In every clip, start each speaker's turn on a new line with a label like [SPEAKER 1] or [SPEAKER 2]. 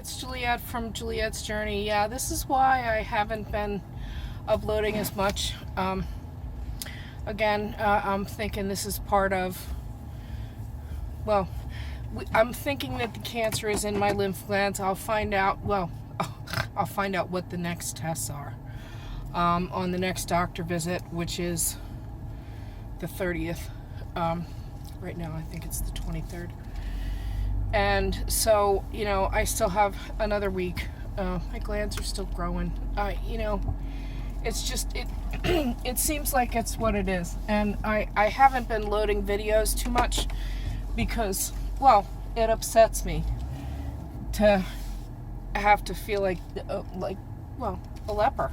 [SPEAKER 1] it's Juliet from Juliet's Journey. Yeah, this is why I haven't been uploading as much. Again, I'm thinking this is part of, well, I'm thinking that the cancer is in my lymph glands. I'll find out what the next tests are on the next doctor visit, which is the 30th. Right now, I think it's the 23rd. And so, I still have another week. My glands are still growing. It's just, it seems like it's what it is. And I haven't been loading videos too much because, well, it upsets me to have to feel like a leper.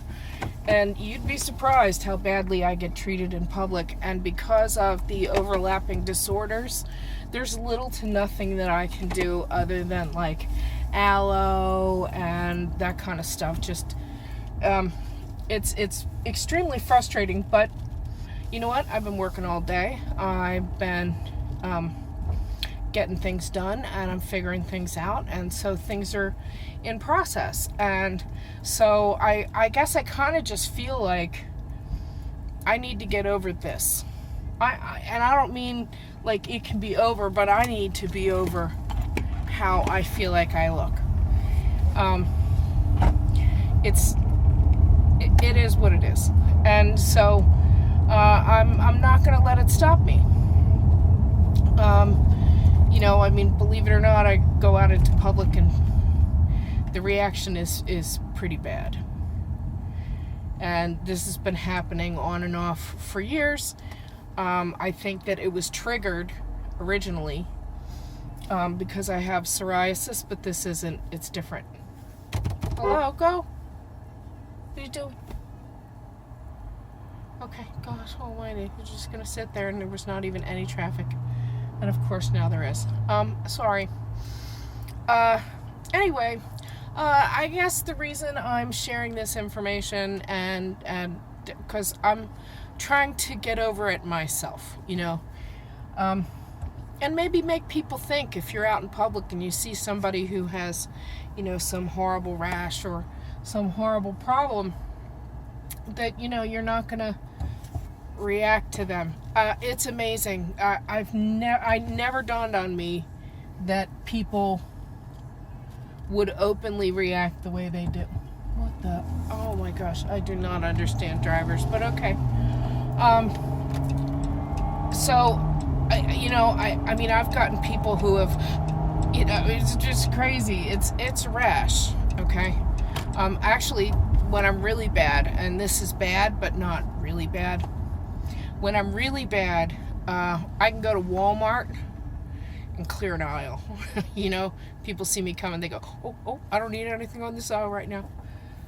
[SPEAKER 1] And you'd be surprised how badly I get treated in public. And because of the overlapping disorders, there's little to nothing that I can do other than like aloe and that kind of stuff. Just, it's extremely frustrating, but you know what? I've been working all day. I've been getting things done, and I'm figuring things out, and so things are in process. And so I guess I kind of just feel like I need to get over this. And I don't mean like it can be over, but I need to be over how I feel like I look. It is what it is, and so I'm not going to let it stop me. Believe it or not, I go out into public and the reaction is pretty bad. And this has been happening on and off for years. I think that it was triggered originally because I have psoriasis, but this isn't. It's different. Hello, go. What are you doing? Okay, gosh almighty. You're just going to sit there and there was not even any traffic. And of course now there is. Sorry. Anyway, I guess the reason I'm sharing this information and because I'm trying to get over it myself, and maybe make people think if you're out in public and you see somebody who has, some horrible rash or some horrible problem, that, you're not going to react to them. It's amazing. I never dawned on me that people would openly react the way they do. What the? Oh my gosh, I do not understand drivers, but okay. I've gotten people who have, it's just crazy. It's rash, okay? Actually, when I'm really bad, and this is bad, but not really bad. When I'm really bad, I can go to Walmart and clear an aisle. People see me coming, they go, oh, I don't need anything on this aisle right now.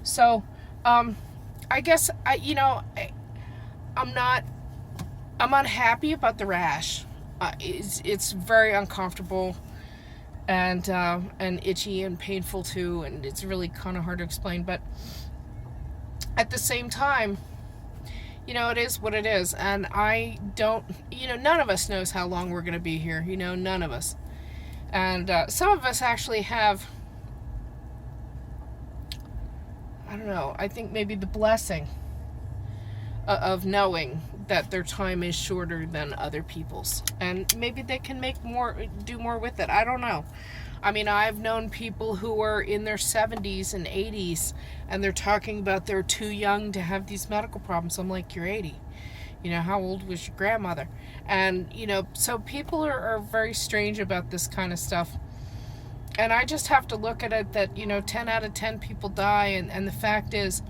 [SPEAKER 1] So, I guess, I'm unhappy about the rash. It's very uncomfortable and itchy and painful too, and it's really kind of hard to explain, but at the same time, it is what it is, and I don't, none of us knows how long we're going to be here, none of us. And some of us actually have, I don't know, I think maybe the blessing of knowing that their time is shorter than other people's, and maybe they can do more with it. I don't know. I've known people who are in their 70s and 80s, and they're talking about they're too young to have these medical problems. I'm like, you're 80. How old was your grandmother? And, so people are very strange about this kind of stuff. And I just have to look at it that, 10 out of 10 people die, and the fact is,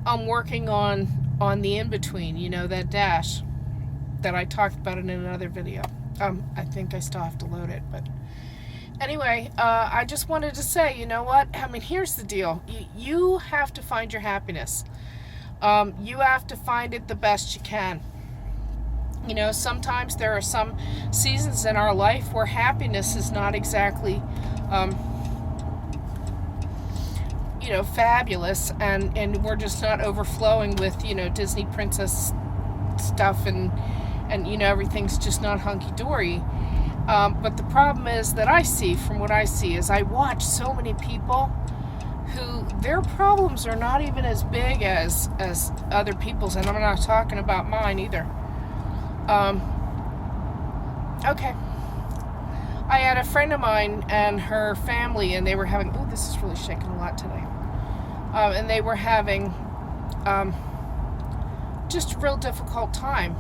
[SPEAKER 1] I'm working on the in-between, that dash that I talked about in another video. I think I still have to load it, but anyway, I just wanted to say, you know what? Here's the deal. You have to find your happiness. You have to find it the best you can. Sometimes there are some seasons in our life where happiness is not exactly, fabulous, and we're just not overflowing with, Disney princess stuff, and everything's just not hunky-dory. But the problem is that from what I see, is I watch so many people who their problems are not even as big as other people's, and I'm not talking about mine either. Okay. I had a friend of mine and her family, and they were having, oh, this is really shaking a lot today. And they were having just a real difficult time.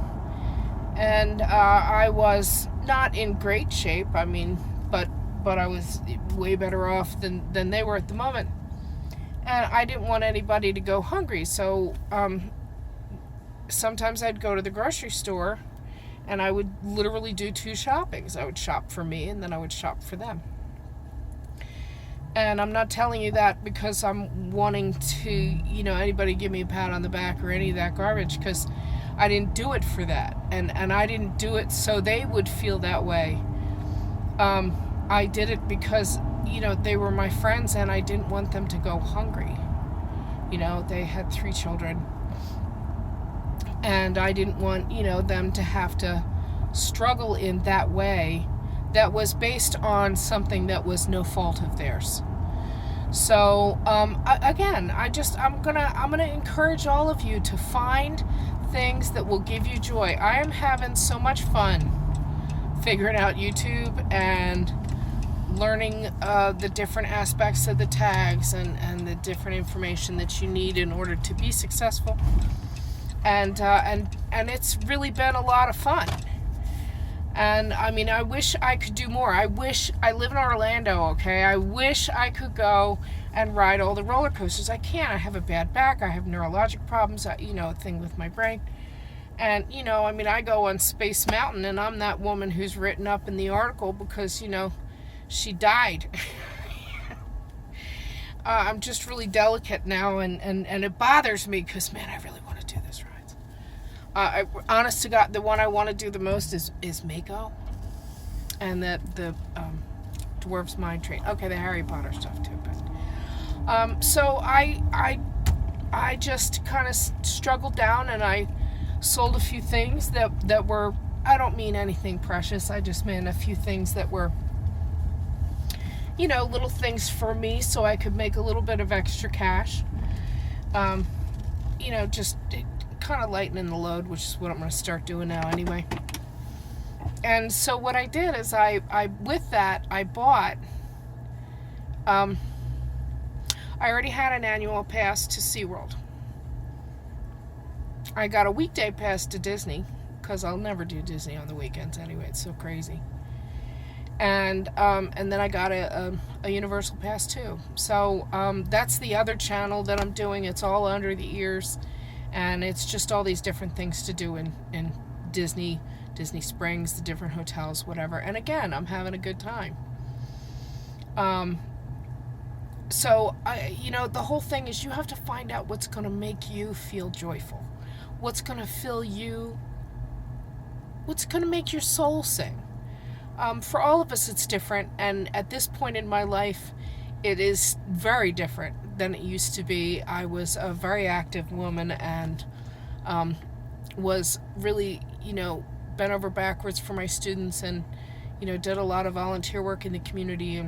[SPEAKER 1] And I was not in great shape, I mean, but I was way better off than they were at the moment. And I didn't want anybody to go hungry, so sometimes I'd go to the grocery store and I would literally do 2 shoppings. I would shop for me and then I would shop for them. And I'm not telling you that because I'm wanting to, anybody give me a pat on the back or any of that garbage, because I didn't do it for that. And I didn't do it so they would feel that way. I did it because, they were my friends and I didn't want them to go hungry. They had 3 children. And I didn't want, them to have to struggle in that way that was based on something that was no fault of theirs. So, again, I'm gonna encourage all of you to find things that will give you joy. I am having so much fun figuring out YouTube and learning the different aspects of the tags and the different information that you need in order to be successful. And it's really been a lot of fun. And I mean, I wish I could do more. I live in Orlando, okay? I wish I could go and ride all the roller coasters. I can't. I have a bad back. I have neurologic problems, a thing with my brain. And, I go on Space Mountain and I'm that woman who's written up in the article because, she died. I'm just really delicate now and it bothers me because, man, I really want to do this ride. Honest to God, the one I want to do the most is Mako, and the Dwarf's Mine Train. Okay, the Harry Potter stuff too. But so I just kind of struggled down, and I sold a few things that were, I don't mean anything precious. I just meant a few things that were, little things for me, so I could make a little bit of extra cash. Just kind of lightening the load, which is what I'm going to start doing now anyway. And so what I did is I bought, I already had an annual pass to SeaWorld. I got a weekday pass to Disney, because I'll never do Disney on the weekends anyway, it's so crazy. And then I got a Universal Pass too. So that's the other channel that I'm doing. It's all under the ears. And it's just all these different things to do in Disney Springs, the different hotels, whatever. And again, I'm having a good time. So, the whole thing is you have to find out what's going to make you feel joyful. What's going to fill you. What's going to make your soul sing. For all of us, it's different. And at this point in my life, it is very different than it used to be. I was a very active woman and was really, bent over backwards for my students and, did a lot of volunteer work in the community.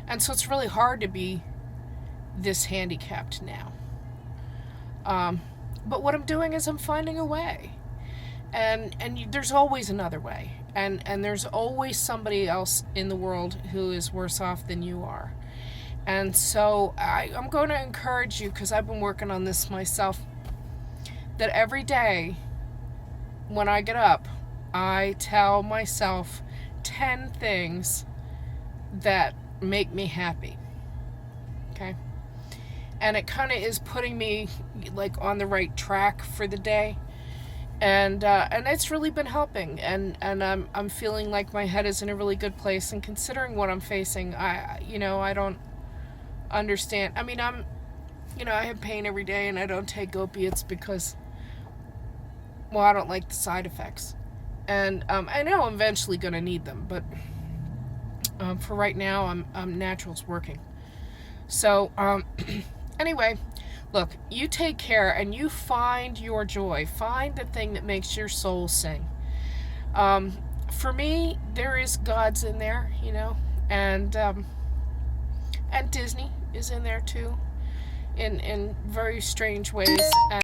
[SPEAKER 1] And so it's really hard to be this handicapped now. But what I'm doing is I'm finding a way. And there's always another way. And there's always somebody else in the world who is worse off than you are. And so I'm going to encourage you, because I've been working on this myself, that every day when I get up, I tell myself 10 things that make me happy. Okay? And it kind of is putting me like on the right track for the day. And it's really been helping, and I'm feeling like my head is in a really good place. And considering what I'm facing, I don't understand. I mean, I have pain every day, and I don't take opiates because, well, I don't like the side effects, and I know I'm eventually going to need them, but for right now, natural's working. So anyway. Look, you take care and you find your joy. Find the thing that makes your soul sing. for me, there is gods in there, and Disney is in there too, in very strange ways.